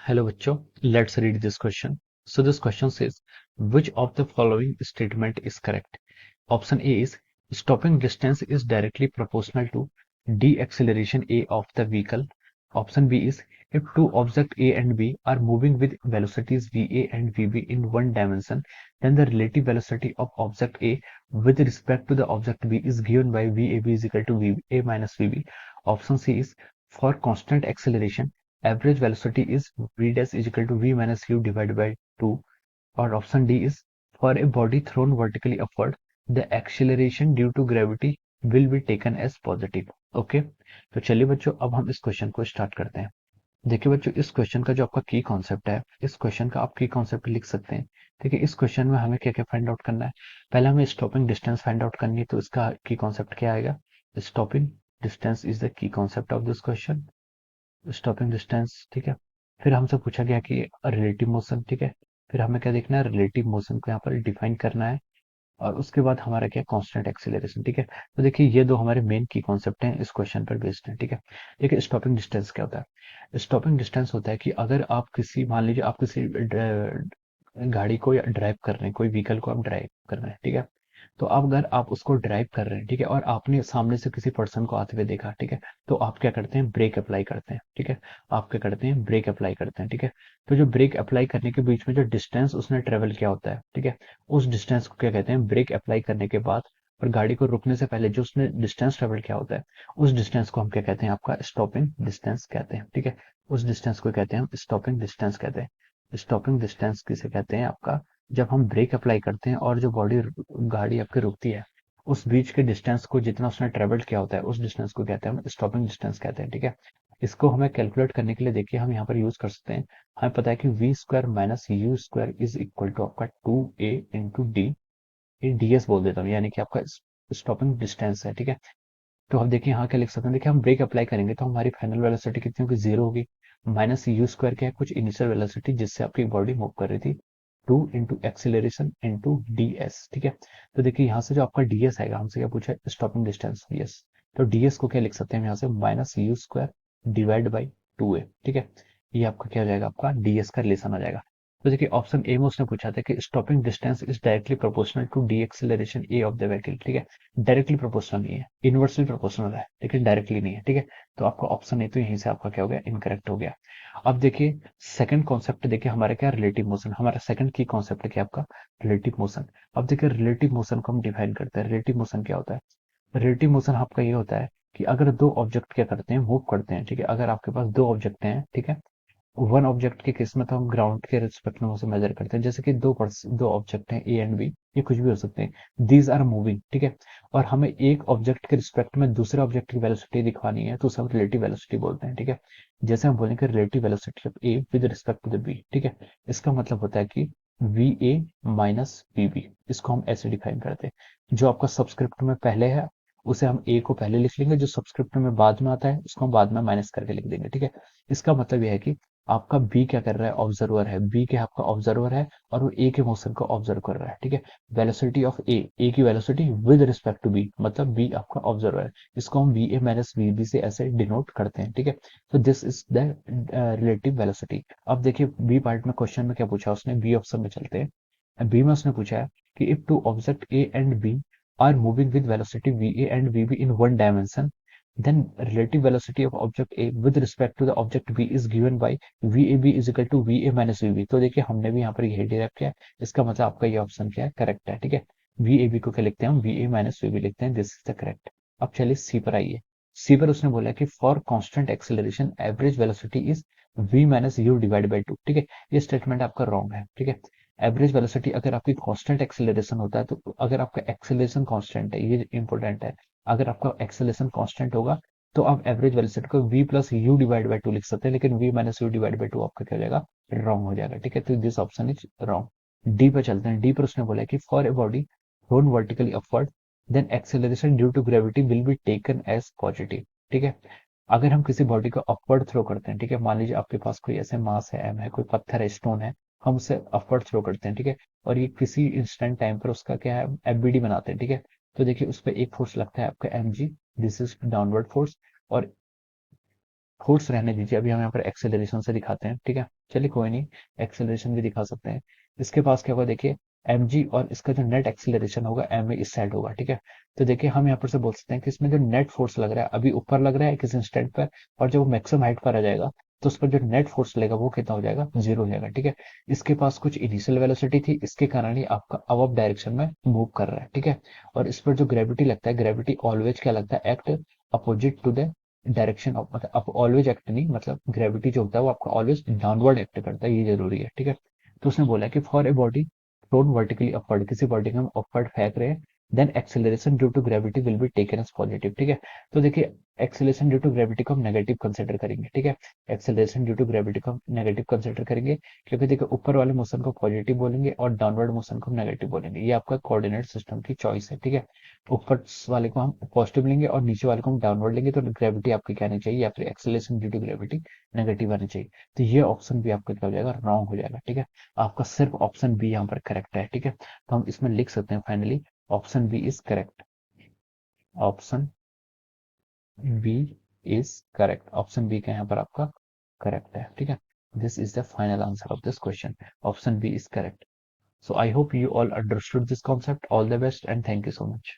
Hello बच्चों, let's read this question. So this question says, which of the following statement is correct? Option A is stopping distance is directly proportional to deceleration A of the vehicle. Option B is if two objects A and B are moving with velocities VA and VB in one dimension, then the relative velocity of object A with respect to the object B is given by VAB is equal to VA minus VB. Option C is for constant acceleration, average velocity is V dash is equal to V minus U divided by 2. और option D is for a body thrown vertically upward the acceleration due to gravity will be taken as positive. Okay, तो चलिए बच्चों, अब हम इस question को start करते हैं। देखिए बच्चों, इस क्वेश्चन का जो आपका की कॉन्सेप्ट है, इस क्वेश्चन का आप की कॉन्सेप्ट लिख सकते हैं। देखिए, इस क्वेश्चन में हमें क्या क्या फाइंड आउट करना है। पहले हमें स्टॉपिंग डिस्टेंस फाइंड आउट करनी है, तो इसका की कॉन्सेप्ट क्या आएगा? Stopping distance is the key concept of this question. Stopping distance, ठीक है। फिर हमसे पूछा गया कि रिलेटिव मोशन, ठीक है। फिर हमें क्या देखना है? रिलेटिव मोशन को यहाँ पर डिफाइन करना है। और उसके बाद हमारा क्या? कांस्टेंट एक्सीलरेशन, ठीक है। तो देखिए, ये दो हमारे मेन की कॉन्सेप्ट हैं, इस क्वेश्चन पर बेस्ड हैं, ठीक है। देखिए, स्टॉपिंग डिस्टेंस क्या होता है? स्टॉपिंग डिस्टेंस होता है कि अगर आप किसी, मान लीजिए आप किसी गाड़ी को या ड्राइव कर रहे हैं, कोई व्हीकल को आप ड्राइव कर रहे हैं, ठीक है। तो अब अगर आप उसको ड्राइव कर रहे हैं, ठीक है, और आपने सामने से किसी पर्सन को आते हुए देखा, ठीक है, तो आप क्या करते हैं? ब्रेक अप्लाई करते हैं, ठीक है। आप क्या करते हैं? ब्रेक अप्लाई करते हैं, ठीक है। तो जो ब्रेक अप्लाई करने के बीच में जो डिस्टेंस उसने ट्रेवल किया होता है, ठीक है, उस डिस्टेंस को क्या कहते हैं? ब्रेक अप्लाई करने के बाद और गाड़ी को रुकने से पहले जो उसने डिस्टेंस ट्रेवल किया होता है, उस डिस्टेंस को हम क्या कहते हैं? आपका स्टॉपिंग डिस्टेंस कहते हैं, ठीक है। उस डिस्टेंस को कहते हैं हम स्टॉपिंग डिस्टेंस कहते हैं। स्टॉपिंग डिस्टेंस किसे कहते हैं? आपका जब हम ब्रेक अप्लाई करते हैं और जो गाड़ी आपकी रुकती है, उस बीच के डिस्टेंस को जितना उसने ट्रेवल किया होता है, उस डिस्टेंस को कहते हैं हम स्टॉपिंग डिस्टेंस कहते हैं, ठीक है। इसको हमें कैलकुलेट करने के लिए देखिए हम यहाँ पर यूज कर सकते हैं। हमें पता है कि v square minus u square is equal to आपका 2a इंटू डी, ये डीएस बोल देता हूँ, यानी कि आपका स्टॉपिंग डिस्टेंस है, ठीक है। तो हम देखिए यहाँ क्या लिख सकते हैं। देखिए, हम ब्रेक अप्लाई करेंगे तो हमारी फाइनल वेलोसिटी कितनी होगी? 0 होगी। माइनस यू स्क्वायर क्या है? कुछ इनिशियल वेलोसिटी जिससे आपकी बॉडी मूव कर रही थी। 2 into acceleration into D S, ठीक है। तो देखिए, यहाँ से जो आपका डीएस आएगा, हमसे क्या पूछा है? Stopping distance, yes. तो डीएस को क्या लिख सकते हैं हम यहाँ से? Minus u square divide by 2a, ठीक है। ये आपका क्या हो जाएगा? आपका डीएस का रिलेशन आ जाएगा। तो देखिए, ऑप्शन ए में उसने पूछा था कि stopping distance is directly proportional to the acceleration a of the vehicle, ठीक है। डायरेक्टली प्रोपोर्शनल नहीं है, इनवर्सली प्रोपोर्शनल है, लेकिन डायरेक्टली नहीं है, ठीक है। तो आपका ऑप्शन ए तो यहीं से आपका क्या हो गया? इनकरेक्ट हो गया। अब देखिए, सेकंड कॉन्सेप्ट देखिए हमारा क्या? Relative motion. हमारा सेकंड की कॉन्सेप्ट क्या? आपका रिलेटिव मोशन। अब देखिए, रिलेटिव मोशन को हम डिफाइन करते हैं। रिलेटिव मोशन क्या होता है? रिलेटिव मोशन आपका ये होता है कि अगर दो ऑब्जेक्ट क्या करते हैं? मूव करते हैं, ठीक है। अगर आपके पास दो ऑब्जेक्ट हैं, ठीक है, वन ऑब्जेक्ट के केस में तो हम ग्राउंड के रिस्पेक्ट में उसे मेजर करते हैं। जैसे कि दो ऑब्जेक्ट हैं ए एंड बी, ये कुछ भी हो सकते हैं, दीज आर मूविंग, ठीक है। और हमें एक ऑब्जेक्ट के रिस्पेक्ट में दूसरे ऑब्जेक्ट की वेलोसिटी दिखवानी है, तो उसे हम रिलेटिव वेलोसिटी बोलते हैं, ठीक है। जैसे हम बोलेंगे relative velocity of a with respect to the b, ठीक है। इसका मतलब होता है कि v a minus v b, इसको हम ऐसे डिफाइन करते हैं। जो आपका सब्सक्रिप्ट में पहले है उसे हम ए को पहले लिख लेंगे, जो सब्सक्रिप्ट में बाद में आता है उसको हम बाद में माइनस करके लिख देंगे, ठीक है। इसका मतलब यह है कि आपका बी क्या कर रहा है? ऑब्जर्वर है। बी के आपका ऑब्जर्वर है और वो ए के मोशन को ऑब्जर्व कर रहा है, ठीक है। वेलोसिटी ऑफ ए की velocity with respect to b, मतलब बी आपका ऑब्जर्वर है। इसको हम v a minus v b से ऐसे डिनोट करते हैं, ठीक है। तो this is the relative velocity. अब देखिए, बी पार्ट में क्वेश्चन में क्या पूछा उसने? बी ऑप्शन में चलते हैं। बी में उसने पूछा है कि if two object a and b are moving with velocity v a and v b in one dimension, then relative velocity of object A with respect to the object B is given by VAB is equal to VA minus VB। तो देखिए, हमने भी यहाँ पर ये derive किया है। इसका मतलब आपका ये ऑप्शन क्या है? करेक्ट है, ठीक है। VAB को क्या लिखते हैं हम? VA माइनस VB लिखते हैं, दिस इज द करेक्ट। अब चलिए सी पर आइए। सी पर उसने बोला कि for constant acceleration average velocity is V minus U divide by 2, ठीक है। ये स्टेटमेंट आपका रॉन्ग है, ठीक है। एवरेज वेलोसिटी अगर आपकी कांस्टेंट एक्सेलरेशन होता है, तो अगर आपका एक्सेलरेशन कांस्टेंट है, ये इंपॉर्टेंट है, अगर आपका एक्सेलरेशन कांस्टेंट होगा तो आप एवरेज वेलोसिटी को v plus you divide by 2 लिख सकते हैं, लेकिन v minus you divide by 2 आपका क्या हो जाएगा? रॉन्ग हो जाएगा, ठीक है। तो this option is wrong. D पे चलते हैं। डी पर उसने बोला कि for a body thrown vertically upward then acceleration due to gravity will be taken as positive, ठीक है। अगर हम किसी बॉडी को अपवर्ड थ्रो करते हैं, ठीक है, मान लीजिए आपके पास कोई ऐसे मास है, एम है, कोई पत्थर है, स्टोन है, हम उसे अपवर्ड थ्रो करते हैं, ठीक है, और ये किसी इंस्टेंट टाइम पर उसका क्या है? एफबीडी बनाते हैं, ठीक है। तो देखिए, उस पर एक फोर्स लगता है आपका M G, this is downward force. और फोर्स रहने दीजिए, अभी हम यहाँ पर एक्सेलरेशन से दिखाते हैं, ठीक है। चलिए कोई नहीं, एक्सेलरेशन भी दिखा सकते हैं। इसके पास क्या होगा देखिए, एम जी, और इसका जो नेट एक्सेलरेशन होगा एम ए इस साइड होगा, ठीक है। तो देखिए हम यहाँ पर से बोल सकते हैं कि इसमें जो नेट फोर्स लग रहा है अभी ऊपर लग रहा है किस इंस्टेंट पर, और जब वो मैक्सिमम हाइट पर आ जाएगा तो उस पर जो नेट फोर्स लगेगा वो कितना हो जाएगा, जीरो हो जाएगा, ठीक है। इसके पास कुछ इनिशियल वेलोसिटी थी, इसके कारण ही आपका अप डायरेक्शन में मूव कर रहा है, ठीक है। और इस पर जो ग्रेविटी लगता है, ग्रेविटी ऑलवेज क्या लगता है, act opposite to the direction of, मतलब आप ऑलवेज एक्ट नहीं, मतलब ग्रेविटी जो होता है वो आपका ऑलवेज डाउनवर्ड एक्ट करता है, ये जरूरी है, ठीक है। तो उसने बोला कि for a body thrown vertically upward, किसी बॉडी को हम अपवर्ड फेंक रहे हैं, then acceleration due to gravity will be taken as positive, ठीक है। तो देखिए एक्सेलरेशन ड्यू टू ग्रेविटी को हम नेगेटिव कंसिडर करेंगे, ठीक है। एक्सेलरेशन ड्यू टू ग्रेविटी को हम नेगेटिव कंसिडर करेंगे, क्योंकि देखिए ऊपर वाले मोशन को पॉजिटिव बोलेंगे और डाउनवर्ड मोशन को नेगेटिव बोलेंगे, ये आपका कोऑर्डिनेट सिस्टम की चॉइस है, ठीक है। ऊपर वाले को हम पॉजिटिव लेंगे और नीचे वाले को हम डाउनवर्ड लेंगे, तो ग्रेविटी आपकी क्या आनी चाहिए, या फिर acceleration due to gravity negative आनी चाहिए। तो ये ऑप्शन भी आपका क्या हो जाएगा, रॉन्ग हो जाएगा, ठीक है। आपका सिर्फ ऑप्शन बी यहाँ पर करेक्ट है, ठीक है। तो हम इसमें लिख सकते हैं finally, option B is correct. Option B is correct, option B का यहाँ पर आपका करेक्ट है, ठीक है। This is the final answer of this question, option B is correct. So I hope you all understood this concept. All the best and thank you so much.